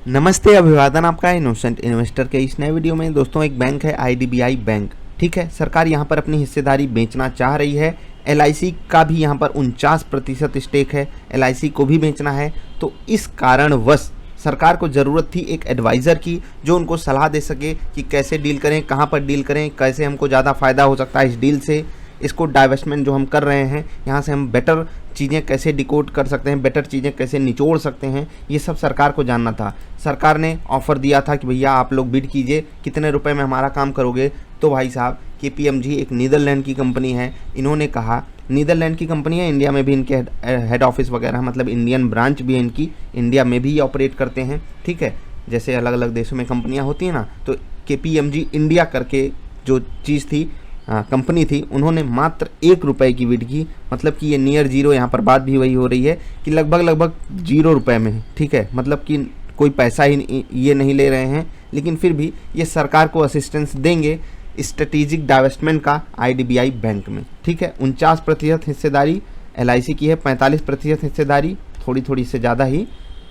नमस्ते, अभिवादन आपका इनोसेंट इन्वेस्टर के इस नए वीडियो में। दोस्तों, एक बैंक है आईडीबीआई बैंक, ठीक है। सरकार यहाँ पर अपनी हिस्सेदारी बेचना चाह रही है। एलआईसी का भी यहाँ पर 49% स्टेक है, एलआईसी को भी बेचना है। तो इस कारणवश सरकार को ज़रूरत थी एक एडवाइज़र की, जो उनको सलाह दे सके कि कैसे डील करें, कहाँ पर डील करें, कैसे हमको ज़्यादा फ़ायदा हो सकता है इस डील से। इसको डाइवेस्टमेंट जो हम कर रहे हैं, यहाँ से हम बेटर चीज़ें कैसे डिकोड कर सकते हैं, बेटर चीज़ें कैसे निचोड़ सकते हैं, ये सब सरकार को जानना था। सरकार ने ऑफ़र दिया था कि भैया आप लोग बिड कीजिए, कितने रुपए में हमारा काम करोगे। तो भाई साहब, केपीएमजी एक नीदरलैंड की कंपनी है। इन्होंने कहा, नीदरलैंड की कंपनी है, इंडिया में भी इनके हेड ऑफिस वगैरह, मतलब इंडियन ब्रांच भी है इनकी, इंडिया में भी ऑपरेट करते हैं, ठीक है। जैसे अलग अलग देशों में कंपनियाँ होती हैं ना, तो केपीएमजी इंडिया करके जो चीज़ थी, कंपनी थी, उन्होंने मात्र 1 रुपये की बिड की। मतलब कि ये नियर जीरो, यहाँ पर बात भी वही हो रही है कि लगभग 0 रुपये में, ठीक है। मतलब कि कोई पैसा ही ये नहीं ले रहे हैं, लेकिन फिर भी ये सरकार को असिस्टेंस देंगे स्ट्रेटेजिक डाइवेस्टमेंट का आईडीबीआई बैंक में, ठीक है। 49% हिस्सेदारी एलआईसी की है, 45% हिस्सेदारी थोड़ी थोड़ी से ज़्यादा ही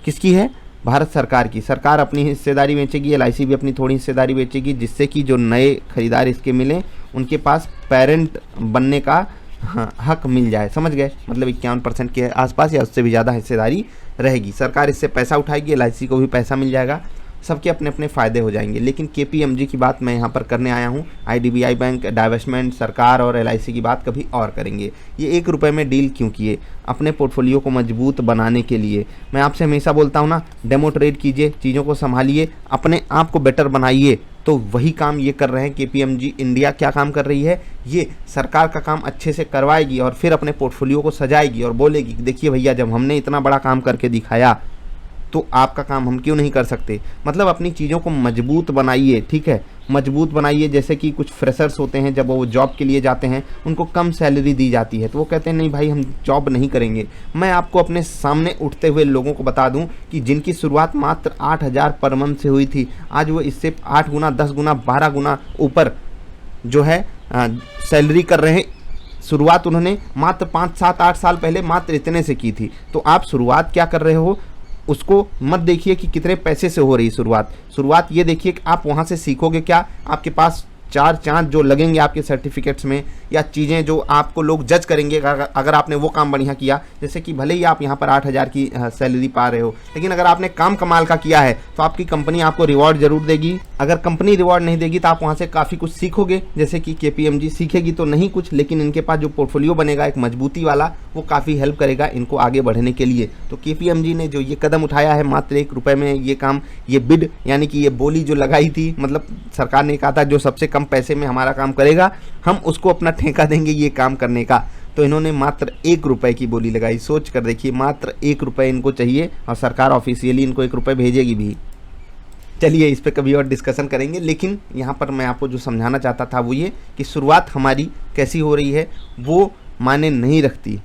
किसकी है, भारत सरकार की। सरकार अपनी हिस्सेदारी बेचेगी, एलआईसी भी अपनी थोड़ी हिस्सेदारी बेचेगी, जिससे कि जो नए खरीदार इसके मिलें उनके पास पेरेंट बनने का हक मिल जाए, समझ गए। मतलब 51% के आसपास या उससे भी ज़्यादा हिस्सेदारी रहेगी। सरकार इससे पैसा उठाएगी, एलआईसी को भी पैसा मिल जाएगा, सबके अपने अपने फ़ायदे हो जाएंगे। लेकिन केपीएमजी की बात मैं यहाँ पर करने आया हूँ। आईडीबीआई बैंक, डाइवेस्टमेंट, सरकार और एलआईसी की बात कभी और करेंगे। ये 1 रुपये में डील क्यों किए? अपने पोर्टफोलियो को मजबूत बनाने के लिए। मैं आपसे हमेशा बोलता हूँ ना, डेमो ट्रेड कीजिए, चीज़ों को संभालिए, अपने आप को बेटर बनाइए। तो वही काम ये कर रहे हैं केपीएमजी इंडिया। क्या काम कर रही है? ये सरकार का काम अच्छे से करवाएगी और फिर अपने पोर्टफोलियो को सजाएगी और बोलेगी कि देखिए भैया, जब हमने इतना बड़ा काम करके दिखाया तो आपका काम हम क्यों नहीं कर सकते। मतलब अपनी चीज़ों को मजबूत बनाइए, ठीक है, मजबूत बनाइए। जैसे कि कुछ फ्रेशर्स होते हैं, जब वो जॉब के लिए जाते हैं उनको कम सैलरी दी जाती है, तो वो कहते हैं नहीं भाई, हम जॉब नहीं करेंगे। मैं आपको अपने सामने उठते हुए लोगों को बता दूं कि जिनकी शुरुआत मात्र 8,000 पर मंथ से हुई थी, आज वो इससे 8 गुना, 10 गुना, 12 गुना ऊपर जो है सैलरी कर रहे हैं। शुरुआत उन्होंने मात्र 5, 7, 8 साल पहले मात्र इतने से की थी। तो आप शुरुआत क्या कर रहे हो उसको मत देखिए कि कितने पैसे से हो रही शुरुआत ये देखिए कि आप वहाँ से सीखोगे क्या। आपके पास 4 चांद जो लगेंगे आपके सर्टिफिकेट्स में, या चीज़ें जो आपको लोग जज करेंगे अगर आपने वो काम बढ़िया किया। जैसे कि भले ही आप यहाँ पर 8,000 की सैलरी पा रहे हो, लेकिन अगर आपने काम कमाल का किया है तो आपकी कंपनी आपको रिवॉर्ड जरूर देगी। अगर कंपनी रिवॉर्ड नहीं देगी तो आप वहाँ से काफ़ी कुछ सीखोगे। जैसे कि केपीएमजी सीखेगी तो नहीं कुछ, लेकिन इनके पास जो पोर्टफोलियो बनेगा एक मजबूती वाला, वो काफ़ी हेल्प करेगा इनको आगे बढ़ने के लिए। तो केपीएमजी ने जो ये कदम उठाया है, मात्र 1 रुपये में ये काम, ये बिड यानी कि ये बोली जो लगाई थी, मतलब सरकार ने कहा था जो सबसे कम पैसे में हमारा काम करेगा हम उसको अपना ठेका देंगे ये काम करने का। तो इन्होंने मात्र 1 रुपये की बोली लगाई। सोच कर देखिए, मात्र 1 रुपये इनको चाहिए और सरकार ऑफिशियली इनको 1 रुपये भेजेगी भी। चलिए इस पर कभी और डिस्कशन करेंगे, लेकिन यहाँ पर मैं आपको जो समझाना चाहता था वो ये कि शुरुआत हमारी कैसी हो रही है वो मायने नहीं रखती,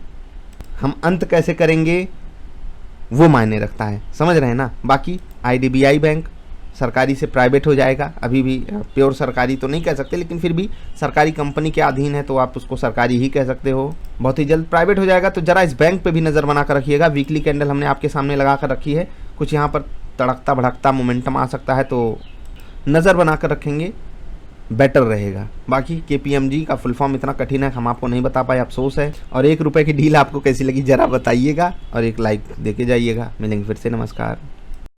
हम अंत कैसे करेंगे वो मायने रखता है, समझ रहे हैं ना। बाकी आईडीबीआई बैंक सरकारी से प्राइवेट हो जाएगा, अभी भी प्योर सरकारी तो नहीं कह सकते, लेकिन फिर भी सरकारी कंपनी के अधीन है तो आप उसको सरकारी ही कह सकते हो। बहुत ही जल्द प्राइवेट हो जाएगा। तो ज़रा इस बैंक पे भी नज़र बना कर रखिएगा। वीकली कैंडल हमने आपके सामने लगा कर रखी है, कुछ यहाँ पर तड़कता भड़कता मोमेंटम आ सकता है, तो नज़र बना कर रखेंगे, बेटर रहेगा। बाकी केपीएमजी का फुल फॉर्म इतना कठिन है हम आपको नहीं बता पाए, अफसोस है। और 1 रुपये की डील आपको कैसी लगी ज़रा बताइएगा और एक लाइक दे के जाइएगा। मिलेंगे फिर से, नमस्कार।